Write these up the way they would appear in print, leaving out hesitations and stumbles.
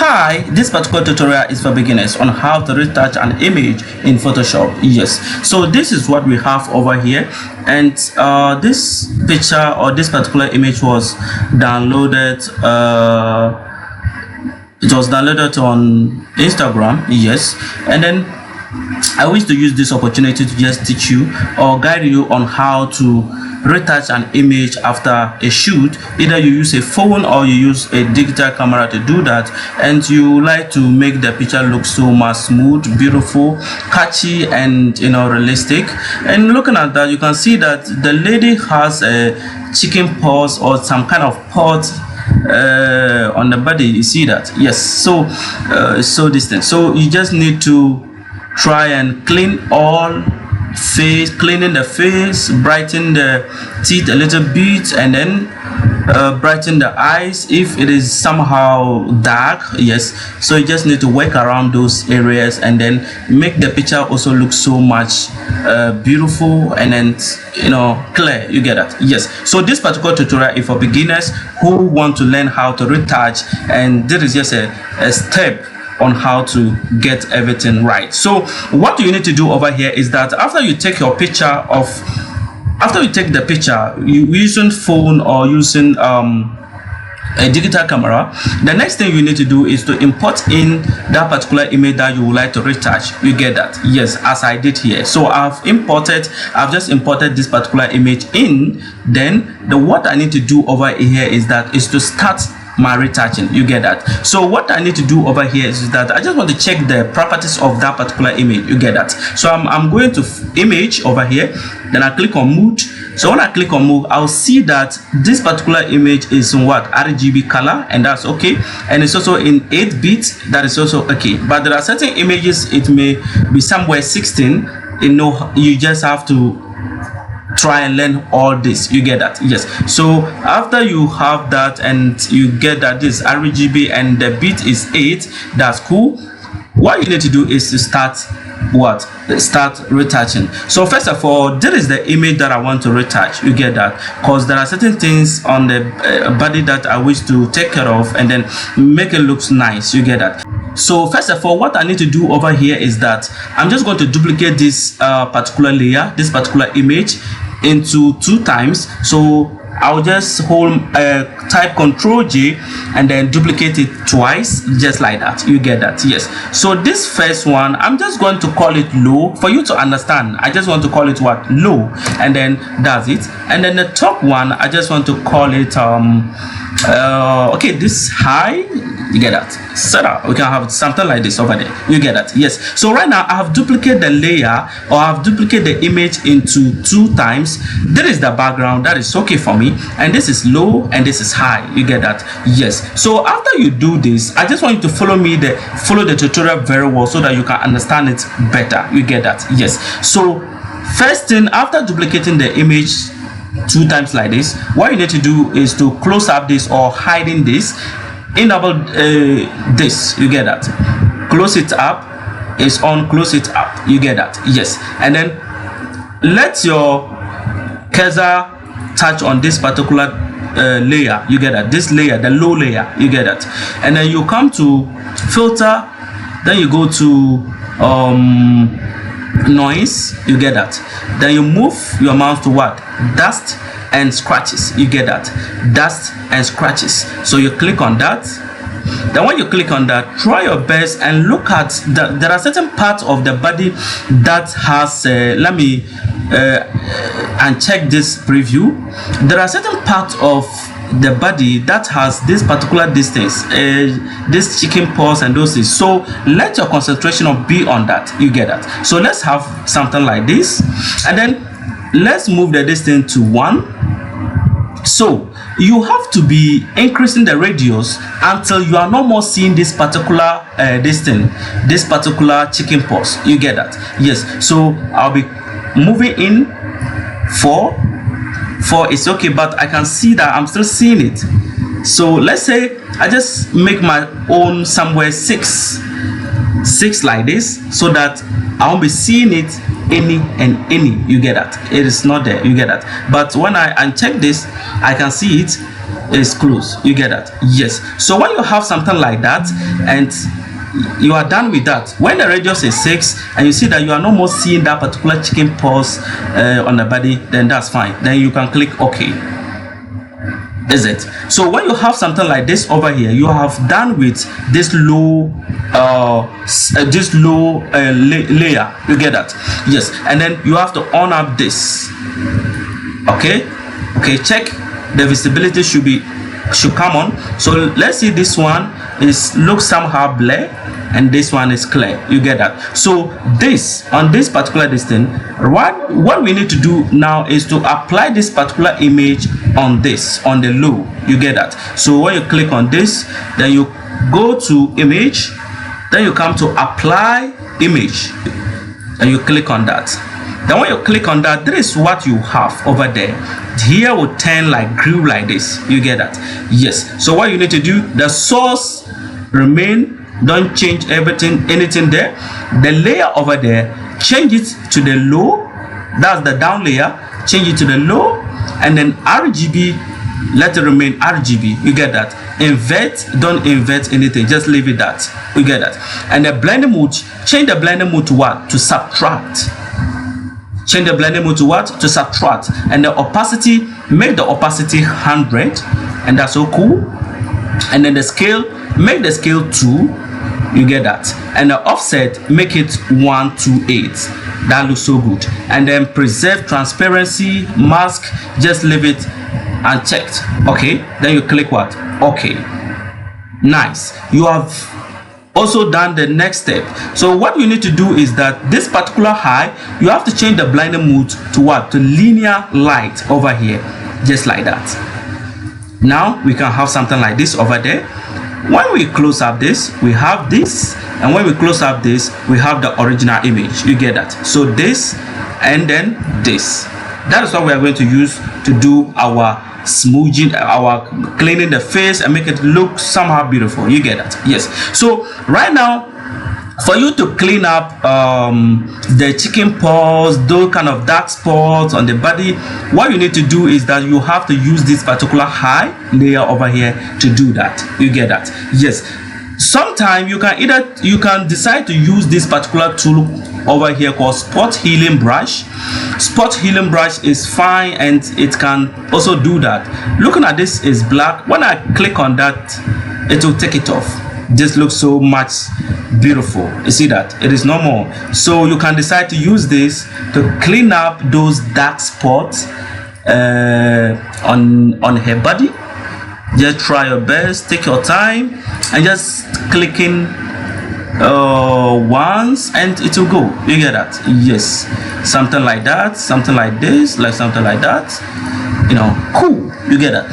Hi, this particular tutorial is for beginners on how to retouch an image in Photoshop. Yes, so this is what we have over here, and this picture or this particular image was downloaded. It was downloaded on Instagram. Yes, and then I wish to use this opportunity to just teach you or guide you on how to retouch an image after a shoot. Either you use a phone or you use a digital camera to do that, and you like to make the picture look so much smooth, beautiful, catchy, and realistic. And looking at that, you can see that the lady has a chicken paws or some kind of pot on the body. You see that? Yes. So so distant. So you just need to try and cleaning the face, brighten the teeth a little bit, and then brighten the eyes if it is somehow dark. Yes, so you just need to work around those areas and then make the picture also look so much beautiful and then clear. You get that? Yes. So this particular tutorial is for beginners who want to learn how to retouch, and this is just a step on how to get everything right. So what you need to do over here is that after you take the picture, you using phone or using a digital camera, the next thing you need to do is to import in that particular image that you would like to retouch. You get that? Yes, as I did here. So I've just imported this particular image in. Then what I need to do over here is to start my retouching. You get that? So what I need to do over here is that I just want to check the properties of that particular image. You get that? So I'm going to image over here, then I click on mode. So when I click on move, I'll see that this particular image is in what RGB color, and that's okay, and it's also in 8-bit. That is also okay. But there are certain images it may be somewhere 16. You just have to try and learn all this. You get that? Yes. So after you have that and you get that this RGB and the bit is 8, that's cool. What you need to do is to start retouching. So first of all, this is the image that I want to retouch. You get that? Because there are certain things on the body that I wish to take care of and then make it look nice. You get that? So first of all, what I need to do over here is that I'm just going to duplicate this particular layer, this particular image, into 2 times. So I'll just type Ctrl J and then duplicate it twice, just like that. You get that? Yes. So this first one, I'm just going to call it low for you to understand. I just want to call it what? Low, and then that's it. And then the top one, I just want to call it okay, this high. You get that? So that we can have something like this over there. You get that? Yes. So right now I have duplicated the layer, or I have duplicated the image into 2 times. This is the background. That is okay for me. And this is low and this is high. You get that? Yes. So after you do this, I just want you to follow the tutorial very well so that you can understand it better. You get that? Yes. So first thing, after duplicating the image 2 times like this, what you need to do is to close up this or hiding this. Enable this. You get that? Close it up. It's on. Close it up. You get that? Yes. And then let your cursor touch on this particular layer. You get that? This layer, the low layer. You get that? And then you come to filter, then you go to noise. You get that? Then you move your mouse to what? Dust and scratches. You get that? Dust and scratches. So you click on that. Then when you click on that, try your best and look at there are certain parts of the body that has let me uncheck this preview. There are certain parts of the body that has this particular distance, this chicken paws and those things. So let your concentration be on that. You get that? So let's have something like this, and then let's move the distance to 1. So you have to be increasing the radius until you are no more seeing this particular this particular chicken paws. You get that? Yes. So I'll be moving in 4 is okay, but I can see that I'm still seeing it. So let's say I just make my own somewhere 6 like this, so that I won't be seeing it any. You get that? It is not there. You get that? But when I uncheck this, I can see it. is closed. You get that? Yes. So when you have something like that and you are done with that, when the radius is 6 and you see that you are no more seeing that particular chicken paws on the body, then that's fine. Then you can click OK. Is it? So when you have something like this over here, you have done with this low layer. You get that? Yes. And then you have to on up this. Okay, check the visibility should come on. So let's see, this one looks somehow blurred and this one is clear. You get that? So this on this particular distance, what we need to do now is to apply this particular image on the low. You get that? So when you click on this, then you go to image, then you come to apply image and you click on that. Then when you click on that, this is what you have over there. Here will turn like groove like this. You get that? Yes. So what you need to do, the source remain, don't change anything there. The layer over there, change it to the low, that's the down layer, change it to the low, and then RGB, let it remain RGB. You get that? Invert, don't invert anything, just leave it that. You get that? And the blending mode, change the blending mode to what? To subtract. Change the blending mode to what? To subtract. And the opacity, make the opacity 100, and that's so cool. And then the scale, make the scale 2. You get that? And the offset, make it 128. That looks so good. And then preserve transparency, mask, just leave it unchecked. Okay, then you click what? Okay. Nice. You have also done the next step. So what you need to do is that this particular high, you have to change the blending mode to what? To linear light over here, just like that. Now we can have something like this over there. When we close up this, we have this, and when we close up this, we have the original image. You get that? So this and then this. That is what we are going to use to do our smoothing, our cleaning the face and make it look somehow beautiful. You get that? Yes. So right now, for you to clean up the chicken paws, those kind of dark spots on the body, what you need to do is that you have to use this particular high layer over here to do that. You get that? Yes. Sometimes you can decide to use this particular tool over here called spot healing brush. Spot healing brush is fine and it can also do that. Looking at this is black. When I click on that, it will take it off. This looks so much beautiful. You see that it is no more. So you can decide to use this to clean up those dark spots on her body. Just try your best, take your time, and just clicking once and it will go. You get that? Yes. Something like that, something like this, like something like that. You know, cool. You get that?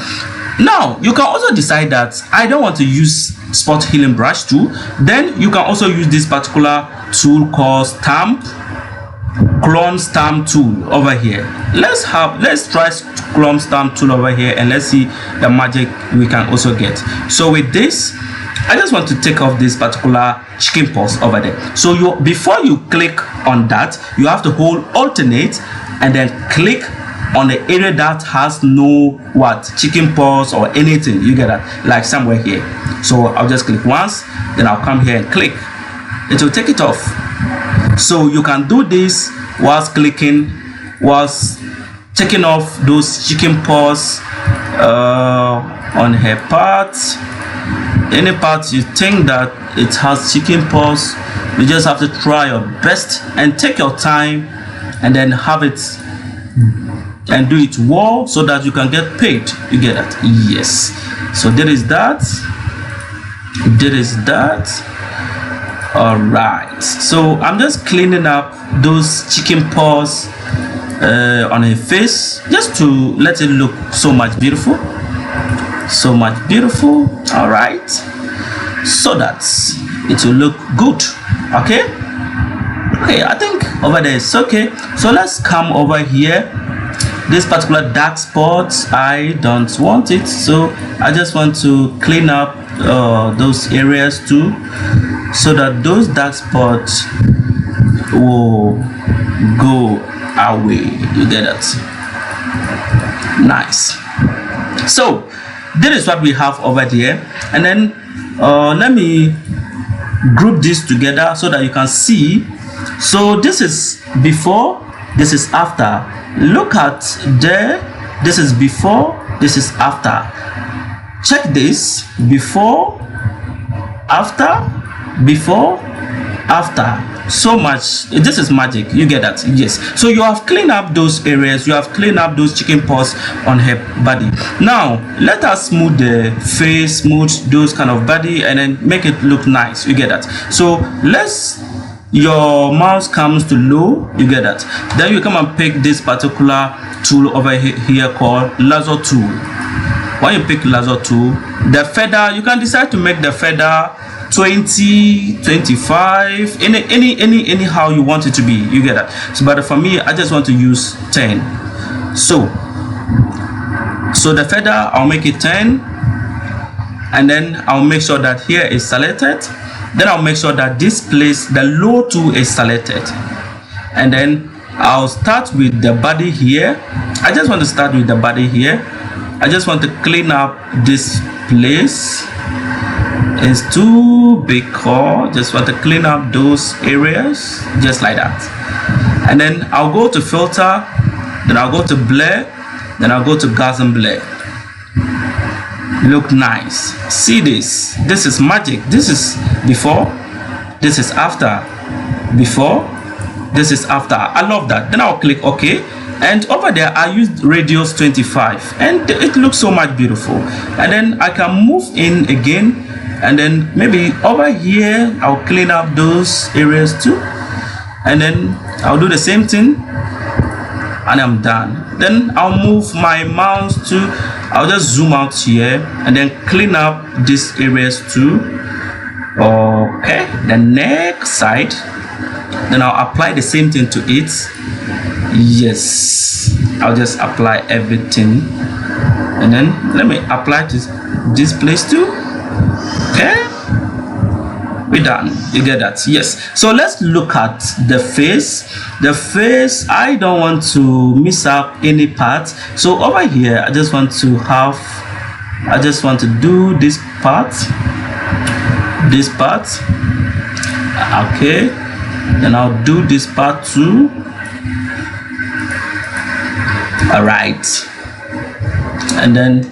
Now you can also decide that I don't want to use spot healing brush tool. Then you can also use this particular tool called clone stamp tool over here. Let's try clone stamp tool over here and let's see the magic we can also get. So with this, I just want to take off this particular chicken paws over there. So before you click on that, you have to hold alternate and then click on the area that has no chicken paws or anything. You get that? Like somewhere here. So I'll just click once, then I'll come here and click. It will take it off. So you can do this whilst clicking, whilst taking off those chicken paws on her part. Any part you think that it has chicken paws, you just have to try your best and take your time and then have it and do it well so that you can get paid. You get that? Yes. So there is that. There is that. All right. So I'm just cleaning up those chicken paws on her face just to let it look so much beautiful. So much beautiful. All right. So that it will look good. Okay. Okay. I think over there it's okay. So let's come over here. This particular dark spot, I don't want it, so I just want to clean up those areas too, so that those dark spots will go away. You get that? Nice. So this is what we have over there. And then let me group this together so that you can see. So this is before, this is after. Look at there, this is before, this is after. Check this: before, after, before, after. So much. This is magic, you get that? Yes. So you have cleaned up those areas, you have cleaned up those chicken paws on her body. Now let us smooth the face, smooth those kind of body, and then make it look nice, you get that? So let's, your mouse comes to low, you get that? Then you come and pick this particular tool over here called lasso tool. When you pick lasso tool, the feather, you can decide to make the feather 20, 25, anyhow you want it to be, you get that? So but for me, I just want to use 10. So the feather, I'll make it 10, and then I'll make sure that here is selected. Then I'll make sure that this place, the low tool, is selected, and then I'll start with the body here. I just want to start with the body here. I just want to clean up this place. It's too big core. Just want to clean up those areas just like that. And then I'll go to filter, then I'll go to blur, then I'll go to Gaussian blur. Look nice. See this? This is magic. This is before, this is after. Before, this is after. I love that. Then I'll click OK. And over there I used radius 25, and it looks so much beautiful. And then I can move in again, and then maybe over here I'll clean up those areas too, and then I'll do the same thing, and I'm done. Then I'll move my mouse to, I'll just zoom out here and then clean up these areas too. Okay, the next side, then I'll apply the same thing to it. Yes, I'll just apply everything, and then let me apply this place too. Okay, we're done, you get that? Yes. So let's look at the face. The face, I don't want to miss up any part, so over here I just want to do this part, okay, then I'll do this part too. All right, and then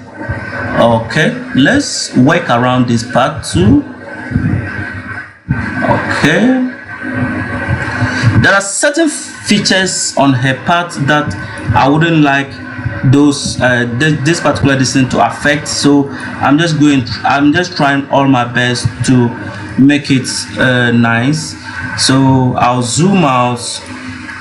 okay, let's work around this part too. Okay, there are certain features on her part that I wouldn't like those this particular distance to affect, so I'm just trying all my best to make it nice. So I'll zoom out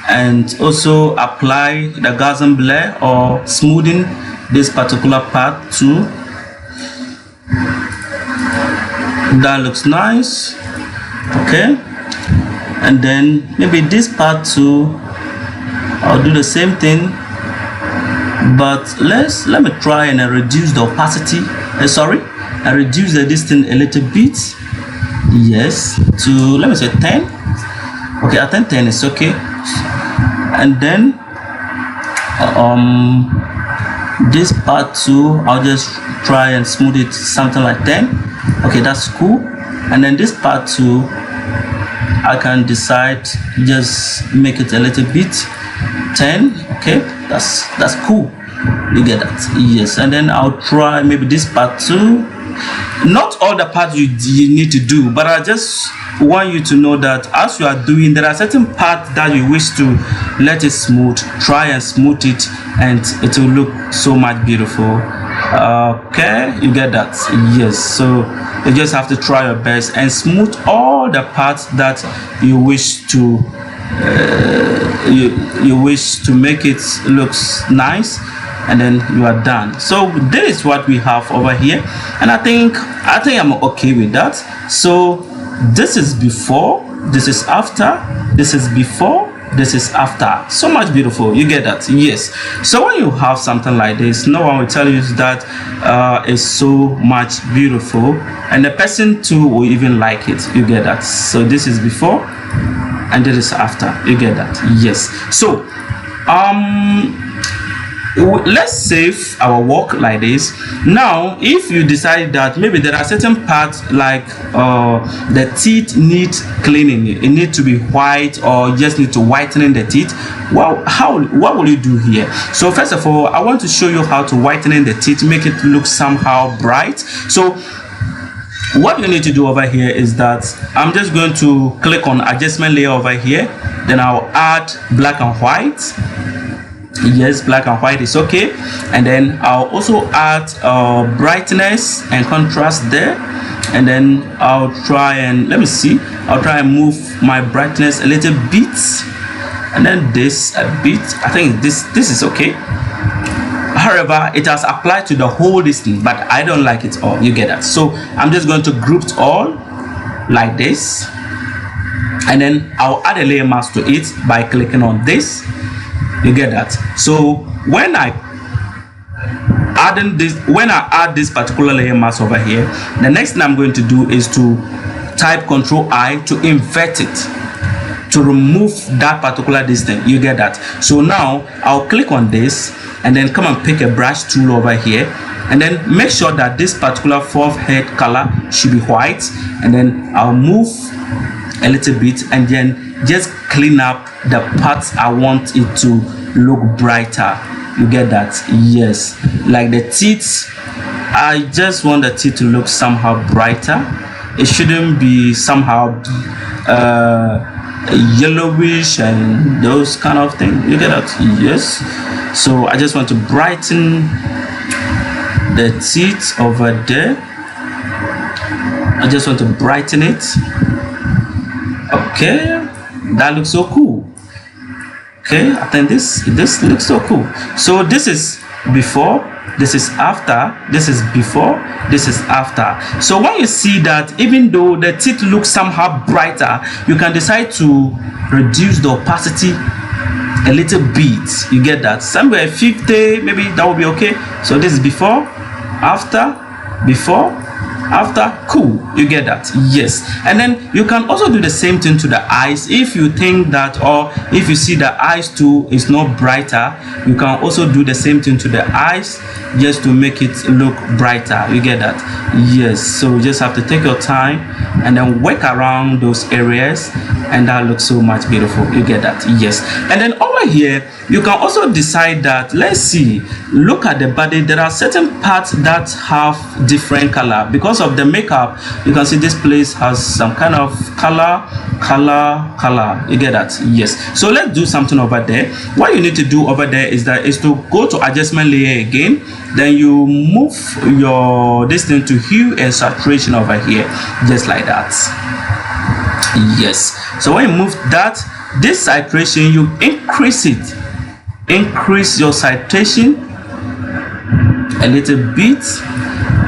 and also apply the Gaussian blur or smoothing this particular part too. That looks nice. Okay, and then maybe this part too, I'll do the same thing, but let me try and reduce the opacity, and reduce the distance a little bit. Yes, to, let me say 10. Okay, I think 10 is okay. And then this part too, I'll just try and smooth it something like 10. Okay, that's cool. And then this part too, I can decide just make it a little bit 10. Okay, that's cool, you get that? Yes. And then I'll try maybe this part too. Not all the parts you need to do, but I just want you to know that as you are doing, there are certain parts that you wish to let it smooth. Try and smooth it, and it will look so much beautiful. Okay, you get that? Yes. So you just have to try your best and smooth all the parts that you wish to you wish to make it looks nice, and then you are done. So this is what we have over here, and I think I'm okay with that. So this is before, this is after, this is before, this is after. So much beautiful, you get that? Yes. So when you have something like this, no one will tell you that it's so much beautiful, and the person too will even like it, you get that? So this is before and this is after, you get that? Yes. So let's save our work like this. Now if you decide that maybe there are certain parts like the teeth need cleaning, it need to be white, or just need to whitening the teeth, well, what will you do here? So first of all, I want to show you how to whitening the teeth, make it look somehow bright. So what you need to do over here is that I'm just going to click on adjustment layer over here, then I'll add black and white. Yes, black and white is okay, and then I'll also add brightness and contrast there, and then I'll try and I'll try and move my brightness a little bit, and then this a bit. I think this is okay. However, it has applied to the whole distance, but I don't like it all. You get that? So I'm just going to group it all like this, and then I'll add a layer mask to it by clicking on this. You get that? So when I add this particular layer mask over here, the next thing I'm going to do is to type Ctrl I to invert it, to remove that particular distance. You get that? So now I'll click on this and then come and pick a brush tool over here, and then make sure that this particular forehead color should be white, and then I'll move a little bit and then just clean up the parts I want it to look brighter. You get that? Yes, like the teeth, I just want the teeth to look somehow brighter. It shouldn't be somehow yellowish and those kind of things. You get that? Yes. So I just want to brighten the teeth over there. I just want to brighten it. Okay, that looks so cool. Okay, I think this looks so cool. So this is before, this is after, this is before, this is after. So when you see that, even though the teeth look somehow brighter, you can decide to reduce the opacity a little bit. You get that? Somewhere 50, maybe that will be okay. So this is before, after, before, after. Cool. You get that? Yes. And then you can also do the same thing to the eyes. If you think that, or if you see the eyes too is not brighter, you can also do the same thing to the eyes, just to make it look brighter. You get that? Yes. So you just have to take your time and then work around those areas, and that looks so much beautiful. You get that? Yes. And then over here you can also decide that, let's see, look at the body, there are certain parts that have different color because of the makeup. You can see this place has some kind of color. You get that? Yes. So let's do something over there. What you need to do over there is to go to adjustment layer again, then you move your distance to hue and saturation over here, just like that. Yes. So when you move that, this saturation, you increase it, increase your saturation a little bit,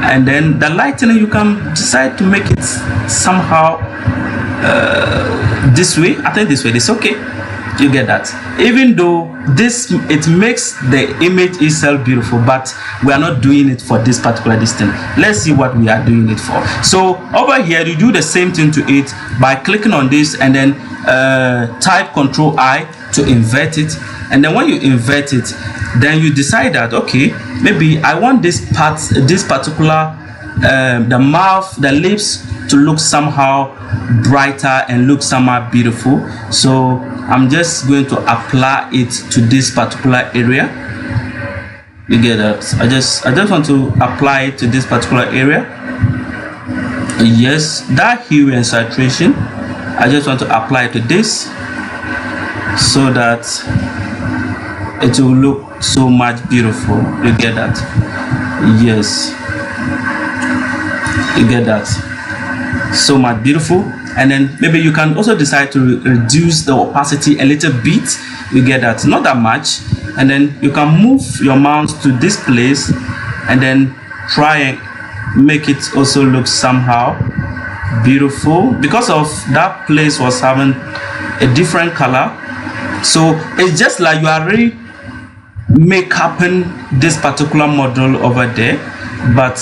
and then the lightening, you can decide to make it somehow this way. I think this way is okay. You get that? Even though this, it makes the image itself beautiful, but we are not doing it for this particular distance. Let's see what we are doing it for. So over here you do the same thing to it by clicking on this and then type Ctrl I to invert it, and then when you invert it, then you decide that, okay, maybe I want this part, this particular the mouth, the lips to look somehow brighter and look somehow beautiful. So I'm just going to apply it to this particular area. You get that? I just want to apply it to this particular area. Yes, that hue and saturation, I just want to apply it to this so that it will look so much beautiful. You get that? Yes, you get that? So much beautiful. And then maybe you can also decide to reduce the opacity a little bit. You get that? Not that much. And then you can move your mouse to this place and then try and make it also look somehow beautiful, because of that place was having a different color. So it's just like you are really make-upping this particular model over there, but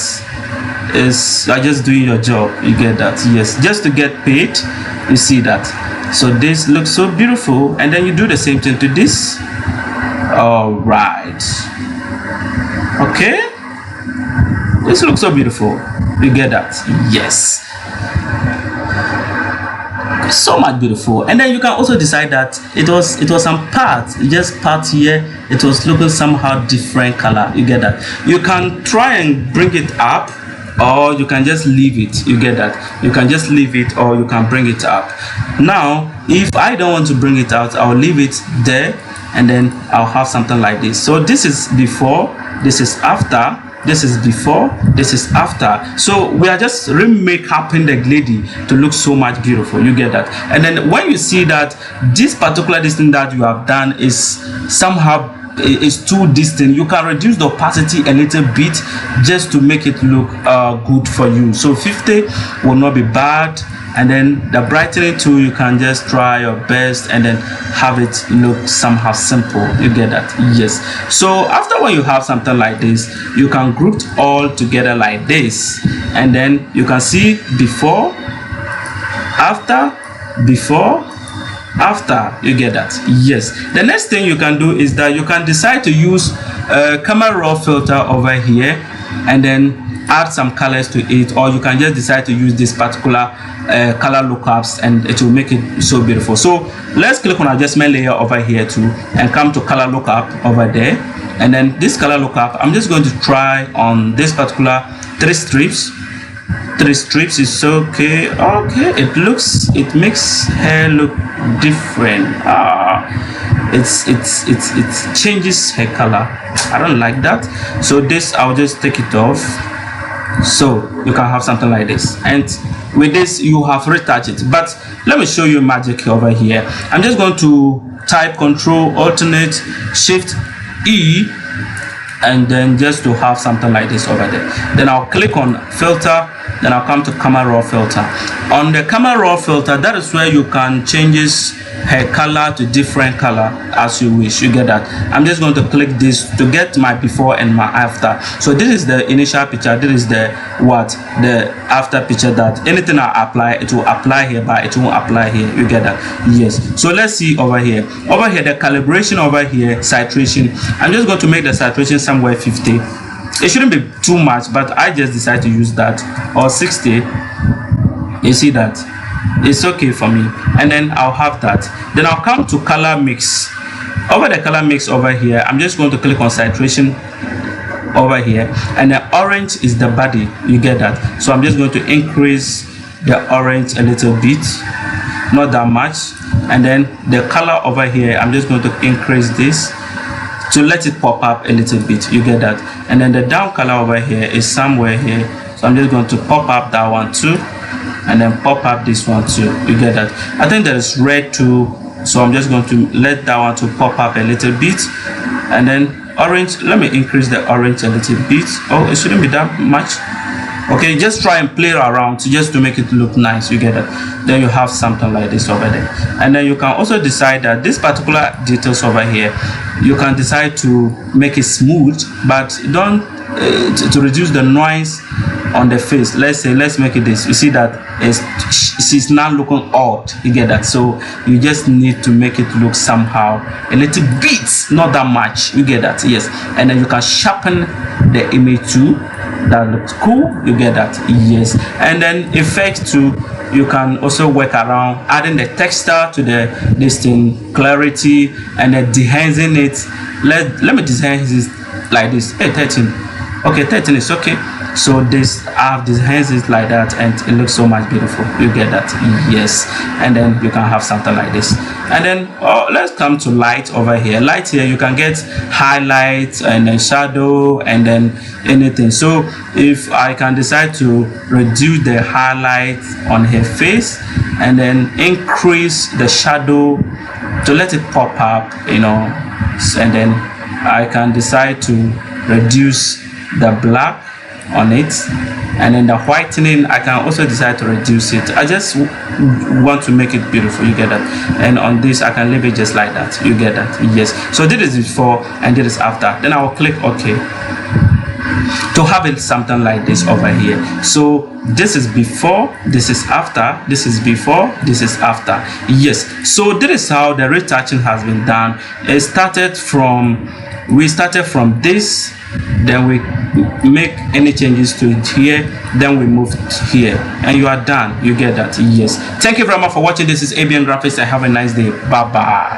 you're just doing your job. You get that? Yes, just to get paid. You see that? So this looks so beautiful, and then you do the same thing to this. All right, Okay, this looks so beautiful. You get that? Yes, so much beautiful. And then you can also decide that it was some parts, just parts here, it was looking somehow different color. You get that? You can try and bring it up, or you can just leave it. You get that? You can just leave it, or you can bring it up. Now if I don't want to bring it out, I'll leave it there, and then I'll have something like this. So this is before, this is after, this is before, this is after. So we are just remaking the lady to look so much beautiful. You get that? And then when you see that this particular thing that you have done is somehow is too distant, you can reduce the opacity a little bit just to make it look good for you. So 50 will not be bad. And then the brightening too, you can just try your best and then have it look somehow simple. You get that? Yes. So after when you have something like this, you can group all together like this, and then you can see before, after, before, after. You get that? Yes. The next thing you can do is that you can decide to use a camera raw filter over here and then add some colors to it, or you can just decide to use this particular color lookups and it will make it so beautiful. So let's click on adjustment layer over here too and come to color lookup over there, and then this color lookup, I'm just going to try on this particular 3 strips. 3 strips is okay. It makes hair look different. It changes hair color. I don't like that, so this I'll just take it off. So you can have something like this, and with this you have retouched it. But let me show you magic over here. I'm just going to type Control Alternate Shift E, and then just to have something like this over there. Then I'll click on filter, then I'll come to camera raw filter. On the camera raw filter, that is where you can change hair color to different color as you wish. You get that? I'm just going to click this to get my before and my after. So this is the initial picture, this is the after picture. That anything I apply, it will apply here, but it won't apply here. You get that? Yes. So let's see over here the calibration over here, saturation. I'm just going to make the saturation somewhere 50. It shouldn't be too much, but I just decided to use that, or 60. You see that? It's okay for me. And then I'll have that. Then I'll come to color mix. Over the color mix over here, I'm just going to click on saturation over here, and the orange is the body. You get that? So I'm just going to increase the orange a little bit, not that much. And then the color over here, I'm just going to increase this to let it pop up a little bit. You get that? And then the down color over here is somewhere here, so I'm just going to pop up that one too, and then pop up this one too. You get that? I think there is red too, so I'm just going to let that one to pop up a little bit. And then orange, let me increase the orange a little bit. Oh, it shouldn't be that much. Okay, just try and play around just to make it look nice. You get that? Then you have something like this over there. And then you can also decide that this particular details over here, you can decide to make it smooth, but don't to reduce the noise on the face. Let's make it this. You see that she's now looking odd. You get that? So you just need to make it look somehow a little bit, not that much. You get that? Yes. And then you can sharpen the image too. That looks cool. You get that? Yes. And then effects too, you can also work around adding the texture to this thing, clarity, and then enhancing it. Let me design this like this. Hey, 13. Okay, 13 is okay. So this, I've designed it like that, and it looks so much beautiful. You get that? Yes. And then you can have something like this. And then let's come to light over here. Light here, you can get highlights and then shadow and then anything. So if I can decide to reduce the highlight on her face and then increase the shadow to let it pop up, you know, and then I can decide to reduce the black on it, and then the whitening I can also decide to reduce it. I just want to make it beautiful. You get that? And on this I can leave it just like that. You get that? Yes. So this is before and this is after. Then I will click OK to have it something like this over here. So this is before, this is after, this is before, this is after. Yes. So this is how the retouching has been done. We started from this then we make any changes to it here, then we move here, and you are done. You get that? Yes. Thank you very much for watching. This is ABN Graphics, and have a nice day. Bye bye.